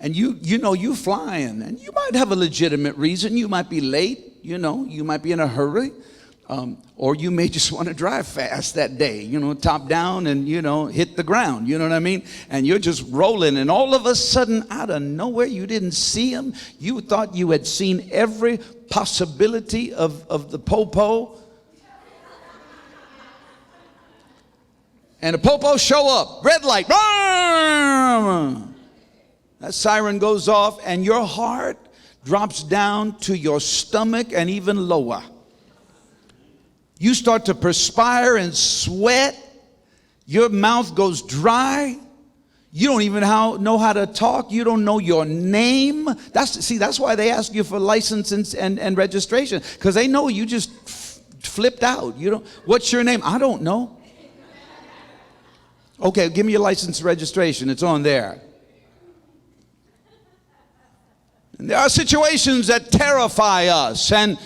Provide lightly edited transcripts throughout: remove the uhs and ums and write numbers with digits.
And you know you flying, and you might have a legitimate reason. You might be late, you might be in a hurry, or you may just want to drive fast that day, top down and, hit the ground, you know what I mean? And you're just rolling, and all of a sudden, out of nowhere, you didn't see him. You thought you had seen every possibility of the popo. And the popo show up, red light. That siren goes off, and your heart drops down to your stomach and even lower. You start to perspire and sweat. Your mouth goes dry. You don't even know how to talk. You don't know your name. That's why they ask you for license and registration, because they know you just flipped out. What's your name? I don't know. Okay, give me your license and registration. It's on there. And there are situations that terrify us, and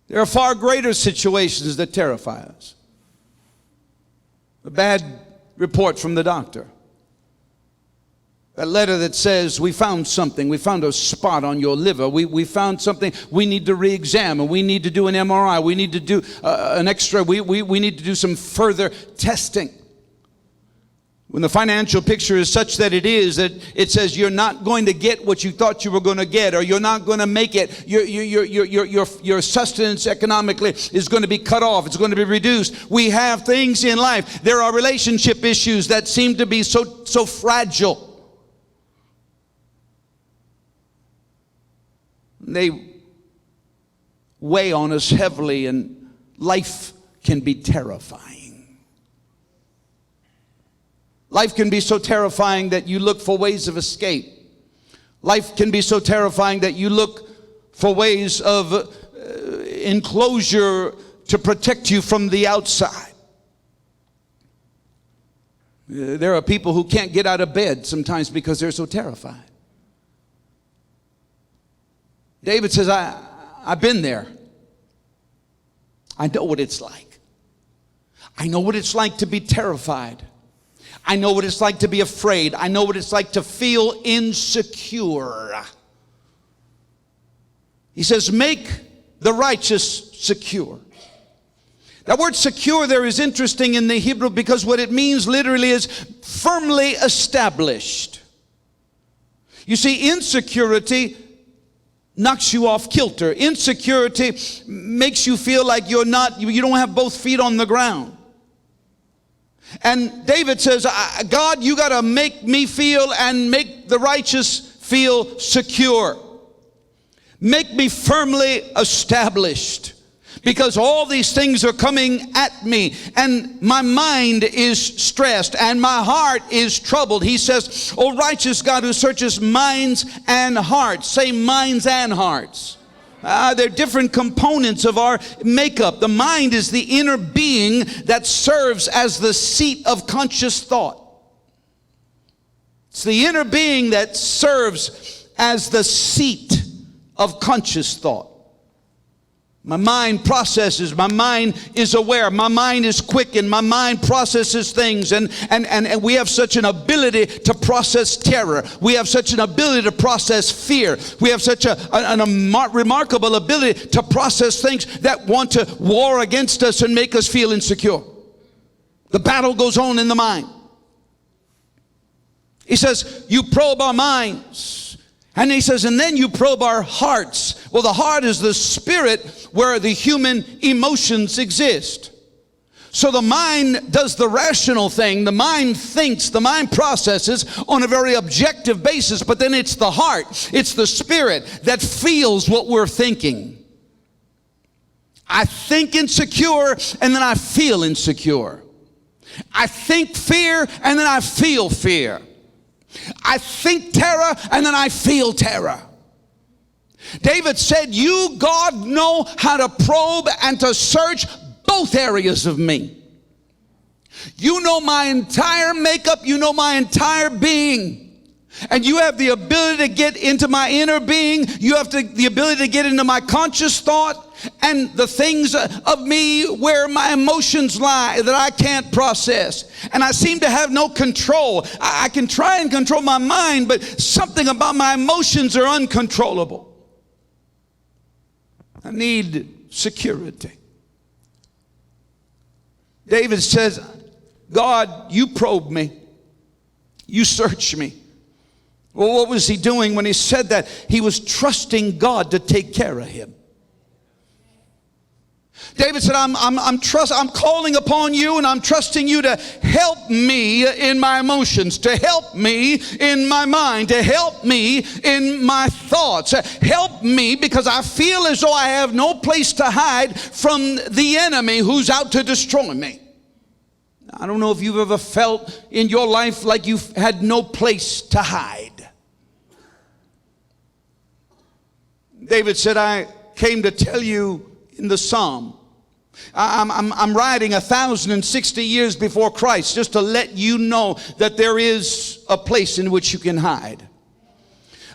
there are far greater situations that terrify us. A bad report from the doctor. That letter that says, we found something. We found a spot on your liver. We found something we need to re-examine. We need to do an MRI. We need to do an X-ray. We need to do some further testing. When the financial picture is such that it says you're not going to get what you thought you were going to get, or you're not going to make it, your sustenance economically is going to be cut off, it's going to be reduced. We have things in life. There are relationship issues that seem to be so fragile. They weigh on us heavily, and life can be terrifying. Life can be so terrifying that you look for ways of escape. Life can be so terrifying that you look for ways of enclosure to protect you from the outside. There are people who can't get out of bed sometimes because they're so terrified. David says, I've been there. I know what it's like. I know what it's like to be terrified. I know what it's like to be afraid. I know what it's like to feel insecure. He says, make the righteous secure. That word secure there is interesting in the Hebrew, because what it means literally is firmly established. You see, insecurity knocks you off kilter. Insecurity makes you feel like you don't have both feet on the ground. And David says, God, you got to make me feel and make the righteous feel secure. Make me firmly established, because all these things are coming at me, and my mind is stressed and my heart is troubled. He says, O righteous God who searches minds and hearts. Say minds and hearts. They're different components of our makeup. The mind is the inner being that serves as the seat of conscious thought. It's the inner being that serves as the seat of conscious thought. My mind processes, my mind is aware, my mind is quickened, my mind processes things, and we have such an ability to process terror. We have such an ability to process fear. We have such a remarkable ability to process things that want to war against us and make us feel insecure. The battle goes on in the mind. He says, you probe our minds. And he says, and then you probe our hearts. Well, the heart is the spirit where the human emotions exist. So the mind does the rational thing. The mind thinks, the mind processes on a very objective basis. But then it's the heart, it's the spirit that feels what we're thinking. I think insecure, and then I feel insecure. I think fear, and then I feel fear. I think terror, and then I feel terror. David said, you, God, know how to probe and to search both areas of me. You know my entire makeup. You know my entire being. And you have the ability to get into my inner being. You have the ability to get into my conscious thought and the things of me where my emotions lie that I can't process. And I seem to have no control. I can try and control my mind, but something about my emotions are uncontrollable. I need security. David says, God, you probe me. You search me. Well, what was he doing when he said that? He was trusting God to take care of him. David said, I'm calling upon you, and I'm trusting you to help me in my emotions, to help me in my mind, to help me in my thoughts. Help me, because I feel as though I have no place to hide from the enemy who's out to destroy me. I don't know if you've ever felt in your life like you've had no place to hide. David said, I came to tell you in the Psalm, I'm writing 1,060 years before Christ, just to let you know that there is a place in which you can hide.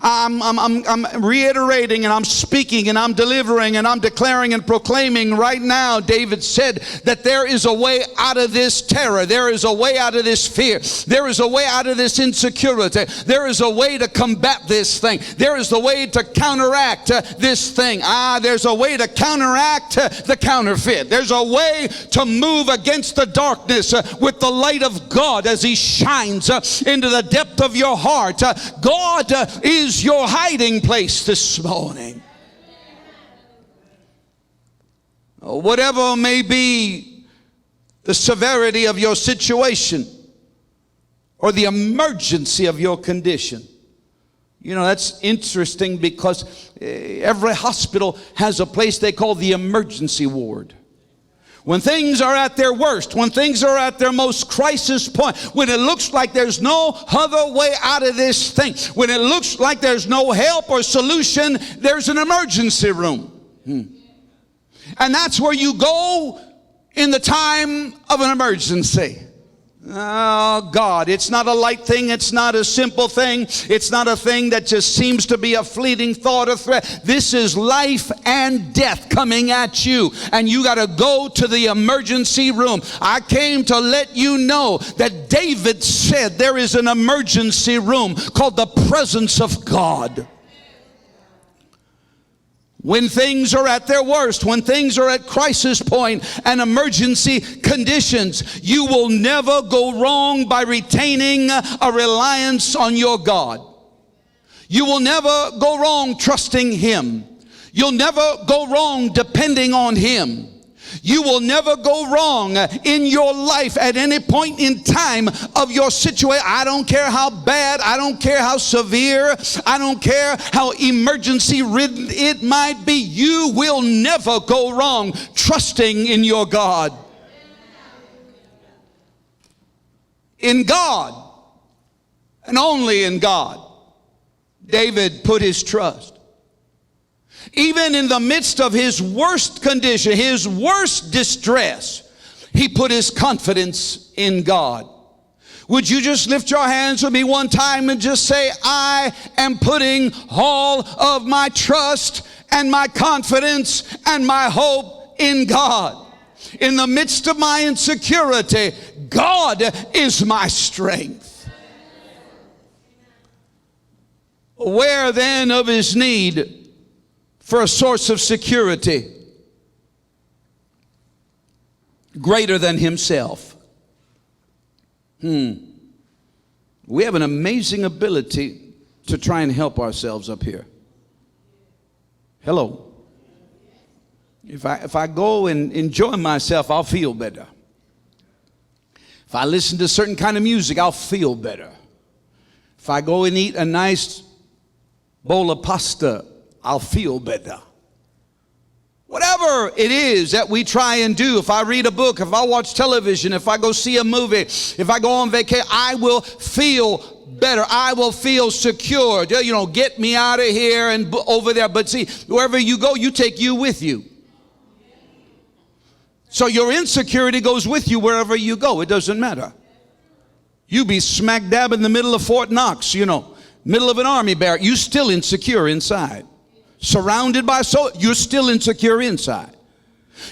I'm reiterating, and I'm speaking, and I'm delivering, and I'm declaring and proclaiming right now. David said that there is a way out of this terror. There is a way out of this fear. There is a way out of this insecurity. There is a way to combat this thing. There is a way to counteract this thing. There's a way to counteract the counterfeit. There's a way to move against the darkness with the light of God as He shines into the depth of your heart. God is your hiding place this morning. Whatever may be the severity of your situation or the emergency of your condition. You know, that's interesting, because every hospital has a place they call the emergency ward. When things are at their worst, when things are at their most crisis point, when it looks like there's no other way out of this thing, when it looks like there's no help or solution, there's an emergency room. And that's where you go in the time of an emergency. Oh God, it's not a light thing. It's not a simple thing. It's not a thing that just seems to be a fleeting thought or threat. This is life and death coming at you, and you got to go to the emergency room. I came to let you know that David said there is an emergency room called the presence of God. When things are at their worst, when things are at crisis point and emergency conditions, you will never go wrong by retaining a reliance on your God. You will never go wrong trusting Him. You'll never go wrong depending on Him. You will never go wrong in your life at any point in time of your situation. I don't care how bad, I don't care how severe, I don't care how emergency ridden it might be. You will never go wrong trusting in your God. In God, and only in God, David put his trust. Even in the midst of his worst condition, his worst distress, he put his confidence in God. Would you just lift your hands with me one time and just say, I am putting all of my trust and my confidence and my hope in God. In the midst of my insecurity, God is my strength. Aware then of his need for a source of security greater than himself. We have an amazing ability to try and help ourselves up here. Hello. If I go and enjoy myself, I'll feel better. If I listen to certain kind of music, I'll feel better. If I go and eat a nice bowl of pasta, I'll feel better. Whatever it is that we try and do, if I read a book, if I watch television, if I go see a movie, if I go on vacation, I will feel better. I will feel secure. You know, get me out of here and over there. But see, wherever you go, you take you with you. So your insecurity goes with you wherever you go. It doesn't matter. You be smack dab in the middle of Fort Knox, you know. Middle of an army barrack, you're still insecure inside. Surrounded by you're still insecure inside.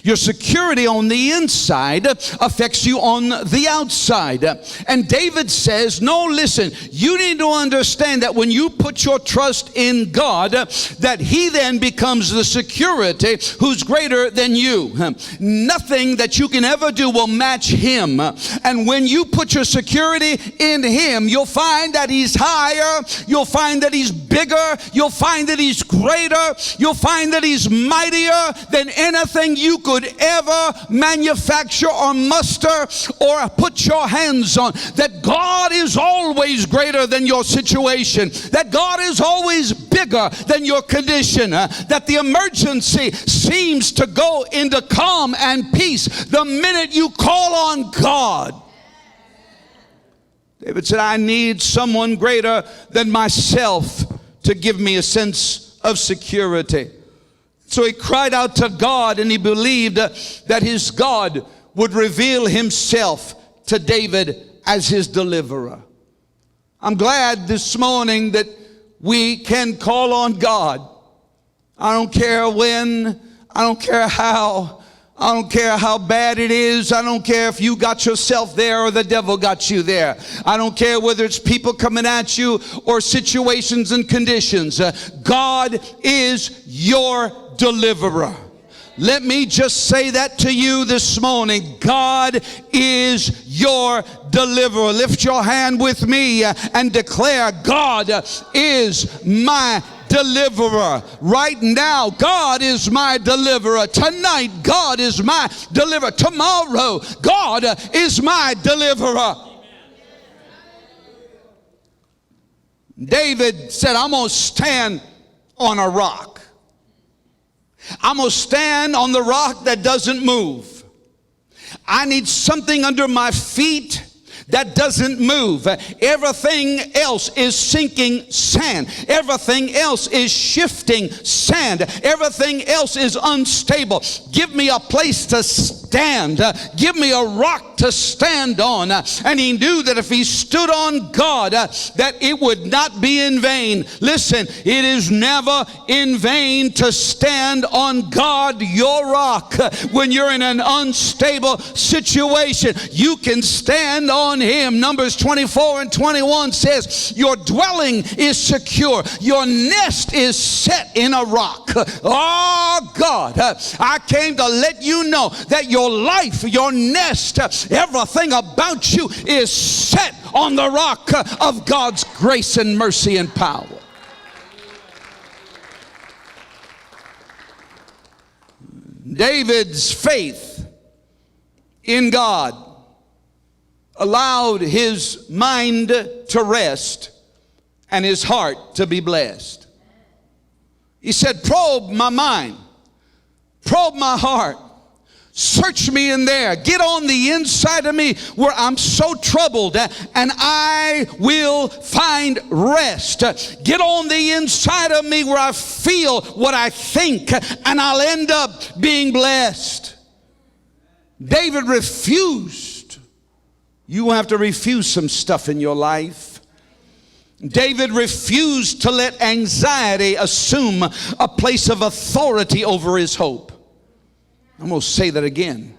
Your security on the inside affects you on the outside. And David says, no, listen, you need to understand that when you put your trust in God, that he then becomes the security who's greater than you. Nothing that you can ever do will match him. And when you put your security in him, you'll find that he's higher. You'll find that he's bigger. You'll find that he's greater. You'll find that he's mightier than anything you could ever manufacture or muster or put your hands on. That God is always greater than your situation. That God is always bigger than your condition. That the emergency seems to go into calm and peace the minute you call on God. David said, I need someone greater than myself to give me a sense of security. So he cried out to God, and he believed that his God would reveal himself to David as his deliverer. I'm glad this morning that we can call on God. I don't care when, I don't care how, I don't care how bad it is. I don't care if you got yourself there or the devil got you there. I don't care whether it's people coming at you or situations and conditions. God is your deliverer. Let me just say that to you this morning. God is your deliverer. Lift your hand with me and declare, God is my deliverer. Right now, God is my deliverer. Tonight, God is my deliverer. Tomorrow, God is my deliverer. David said, I'm going to stand on a rock. I'm going to stand on the rock that doesn't move. I need something under my feet that doesn't move. Everything else is sinking sand. Everything else is shifting sand. Everything else is unstable. Give me a place to stand. Give me a rock to stand on. And he knew that if he stood on God, that it would not be in vain. Listen, it is never in vain to stand on God, your rock. When you're in an unstable situation, you can stand on him. Numbers 24 and 21 says, your dwelling is secure. Your nest is set in a rock. Oh God, I came to let you know that your life, your nest, everything about you is set on the rock of God's grace and mercy and power. David's faith in God allowed his mind to rest and his heart to be blessed. He said, probe my mind, probe my heart, search me in there, get on the inside of me where I'm so troubled, and I will find rest. Get on the inside of me where I feel what I think, and I'll end up being blessed. David refused. You will have to refuse some stuff in your life. David refused to let anxiety assume a place of authority over his hope. I'm going to say that again.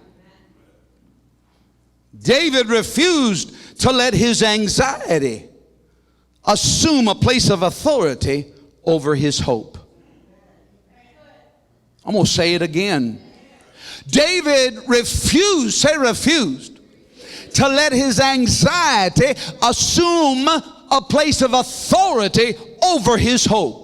David refused to let his anxiety assume a place of authority over his hope. I'm going to say it again. David refused, say refused, to let his anxiety assume a place of authority over his hope.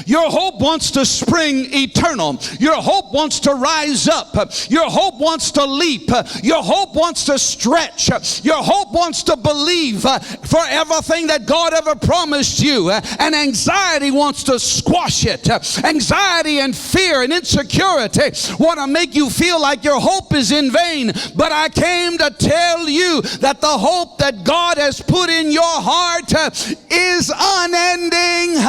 Your hope wants to spring eternal. Your hope wants to rise up. Your hope wants to leap. Your hope wants to stretch. Your hope wants to believe for everything that God ever promised you. And anxiety wants to squash it. Anxiety and fear and insecurity want to make you feel like your hope is in vain. But I came to tell you that the hope that God has put in your heart is unending.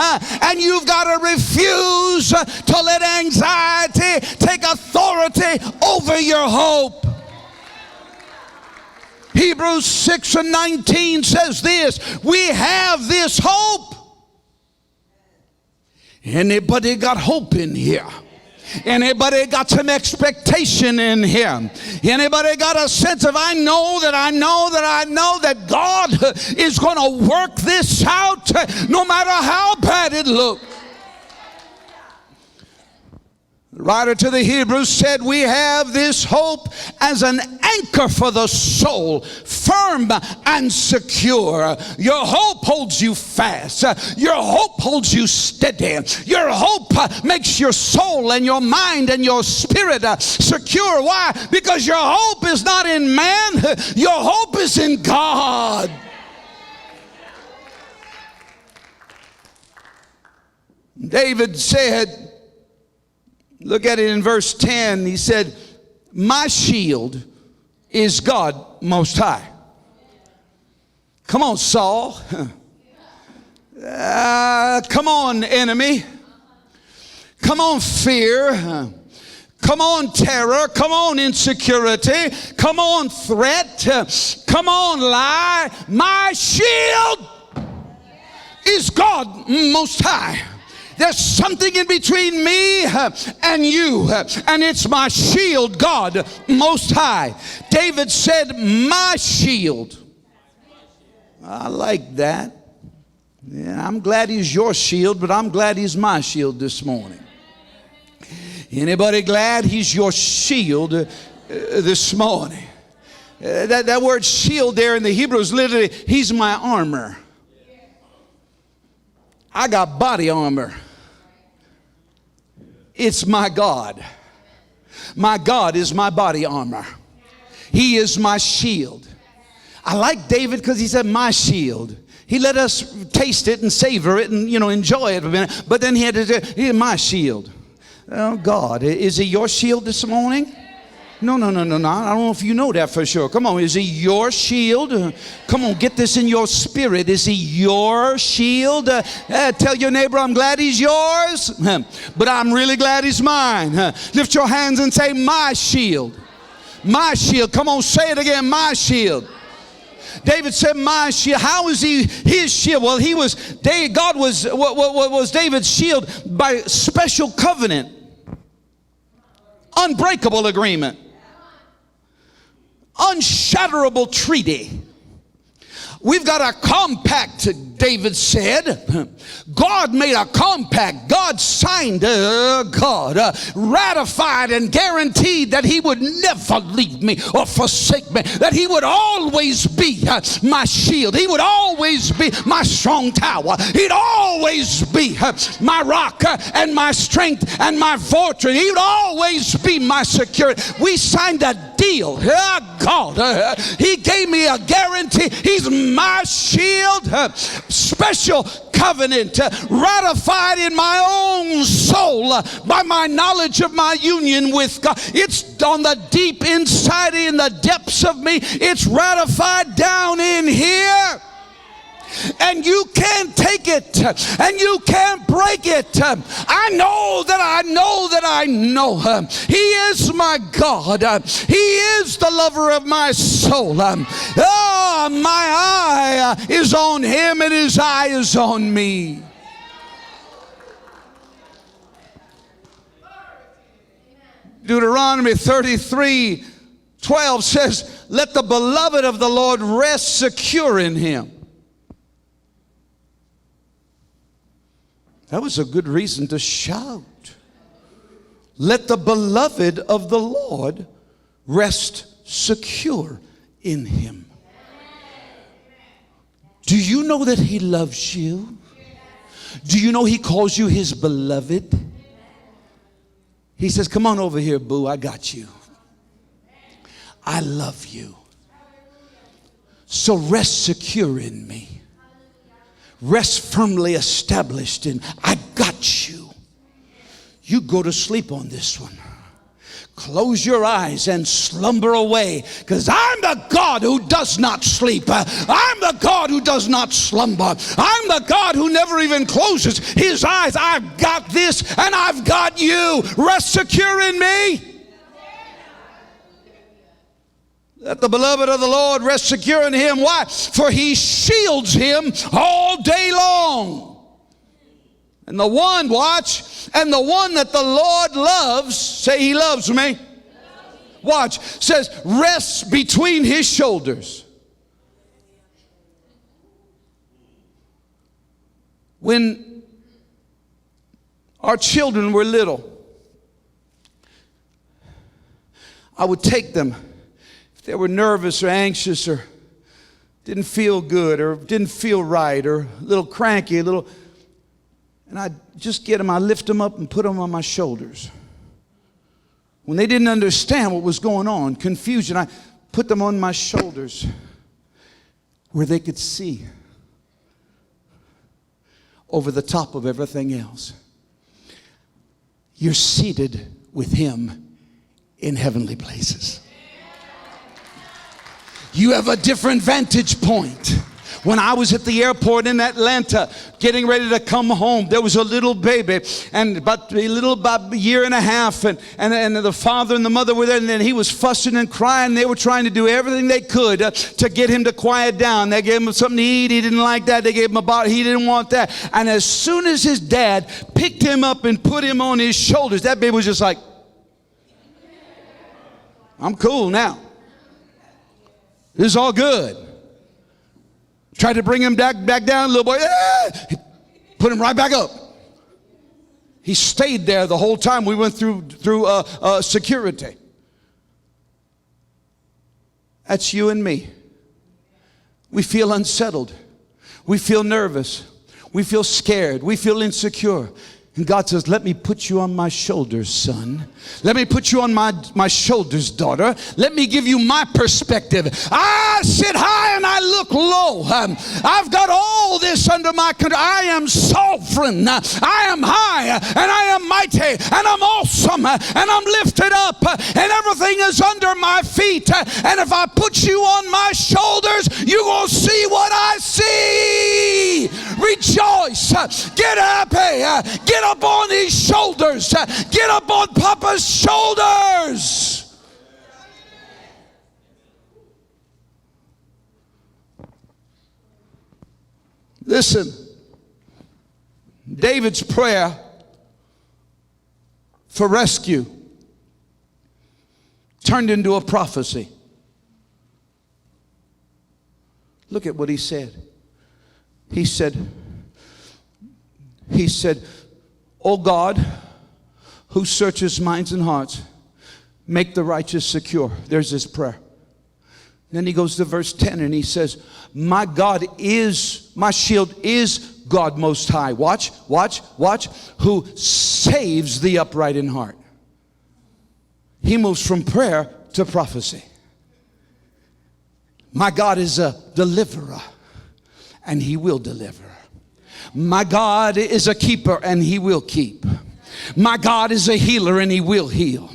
And you've got to refuse to let anxiety take authority over your hope. Hebrews 6 and 19 says this, we have this hope Anybody got hope in here? Anybody got some expectation in here? Anybody got a sense of I know that God is going to work this out no matter how bad it looks? The writer to the Hebrews said, we have this hope as an anchor for the soul, firm and secure. Your hope holds you fast. Your hope holds you steady. Your hope makes your soul and your mind and your spirit secure. Why? Because your hope is not in man. Your hope is in God. David said, look at it in verse 10. He said, my shield is God Most High. Come on, Saul. Come on, enemy. Come on, fear. Come on, terror. Come on, insecurity. Come on, threat. Come on, lie. My shield is God Most High. There's something in between me and you, and it's my shield, God Most High. David said, my shield. I like that. Yeah, I'm glad he's your shield, but I'm glad he's my shield this morning. Anybody glad he's your shield this morning? That word shield there in the Hebrew is literally, he's my armor. I got body armor. It's my God. My God is my body armor. He is my shield. I like David because he said my shield. He let us taste it and savor it and, enjoy it a minute. But then he had to say, my shield. Oh, God. Is he your shield this morning? No. I don't know if you know that for sure. Come on. Is he your shield? Come on. Get this in your spirit. Is he your shield? Tell your neighbor, I'm glad he's yours, but I'm really glad he's mine. Lift your hands and say, my shield. My shield. Come on. Say it again. My shield. David said, my shield. How is he his shield? Well, God was David's shield by special covenant. Unbreakable agreement. Unshatterable treaty. We've got a compact, David said. God made a compact. God signed, ratified and guaranteed that he would never leave me or forsake me, that he would always be my shield. He would always be my strong tower. He'd always be my rock and my strength and my fortress. He would always be my security. We signed a deal. God, he gave me a guarantee. He's my shield. Special covenant ratified in my own soul by my knowledge of my union with God. It's on the deep inside, in the depths of me. It's ratified down in here. And you can't take it, and you can't break it. I know He is my God. He is the lover of my soul. My eye is on him, and his eye is on me. Deuteronomy 33:12 says, let the beloved of the Lord rest secure in him. That was a good reason to shout. Let the beloved of the Lord rest secure in him. Do you know that he loves you? Do you know he calls you his beloved? He says, come on over here, boo, I got you. I love you. So rest secure in me. Rest firmly established in, I got you. You go to sleep on this one. Close your eyes and slumber away, because I'm the God who does not sleep. I'm the God who does not slumber. I'm the God who never even closes his eyes. I've got this and I've got you. Rest secure in me. Let the beloved of the Lord rest secure in him. Why? For he shields him all day long. And the one, watch, and the one that the Lord loves, say He loves me. Watch, says rests between His shoulders. When our children were little, I would take them if they were nervous or anxious or didn't feel good or didn't feel right or a little cranky, and I'd just get them, I'd lift them up and put them on my shoulders. When they didn't understand what was going on, confusion, I put them on my shoulders where they could see over the top of everything else. You're seated with Him in heavenly places. You have a different vantage point. When I was at the airport in Atlanta, getting ready to come home, there was a little baby, and about a year and a half, and the father and the mother were there, and then he was fussing and crying. They were trying to do everything they could to get him to quiet down. They gave him something to eat. He didn't like that. They gave him a bottle. He didn't want that. And as soon as his dad picked him up and put him on his shoulders, that baby was just like, I'm cool now. This is all good. Tried to bring him back down, little boy. Put him right back up. He stayed there the whole time we went through security. That's you and me. We feel unsettled. We feel nervous. We feel scared. We feel insecure. And God says, let me put you on my shoulders, son. Let me put you on my shoulders, daughter. Let me give you my perspective. I sit high and I look low. I've got all this under my control. I am sovereign. I am high and I am mighty and I'm awesome and I'm lifted up and everything is under my feet. And if I put you on my shoulders, you're going to see what I see. Rejoice. Get happy. Get up on his shoulders. Get up on Papa's shoulders. Listen, David's prayer for rescue turned into a prophecy. Look at what he said. He said, O God, who searches minds and hearts, make the righteous secure. There's his prayer. Then he goes to verse 10 and he says, my shield is God Most High. Watch, who saves the upright in heart. He moves from prayer to prophecy. My God is a deliverer, and he will deliver. My God is a keeper, and he will keep. My God is a healer, and he will heal.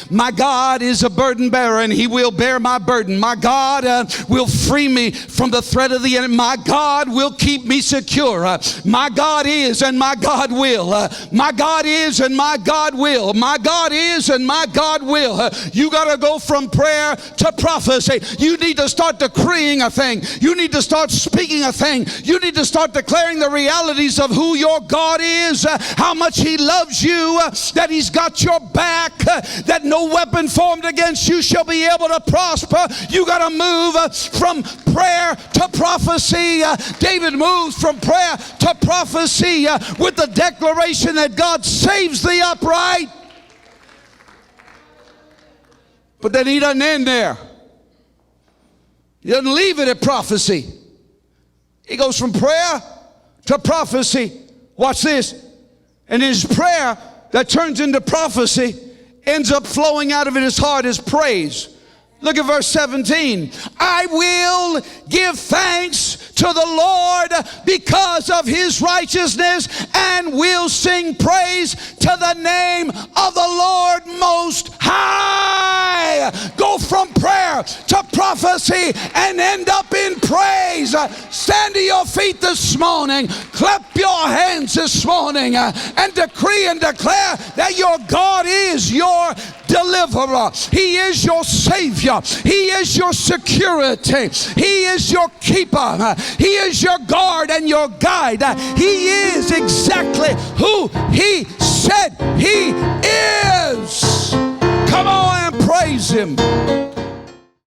My God is a burden bearer, and he will bear my burden. My God will free me from the threat of the enemy. My God will keep me secure. My God is, and my God will. My God is, and my God will. My God is, and my God will. You got to go from prayer to prophecy. You need to start decreeing a thing. You need to start speaking a thing. You need to start declaring the realities of who your God is, how much he loves you, that he's got your back, that no weapon formed against you shall be able to prosper. You got to move from prayer to prophecy. David moves from prayer to prophecy with the declaration that God saves the upright. But then he doesn't end there. He doesn't leave it at prophecy. He goes from prayer to prophecy. Watch this. And his prayer that turns into prophecy ends up flowing out of his heart as praise. Look at verse 17. I will give thanks to the Lord because of his righteousness and will sing praise to the name of the Lord Most High. today go from prayer to prophecy and end up in praise. Stand to your feet this morning, clap your hands this morning, and decree and declare that your God is your deliverer. He is your Savior. He is your security. He is your keeper. He is your guard and your guide. He is exactly who He said He is. Come on and praise Him.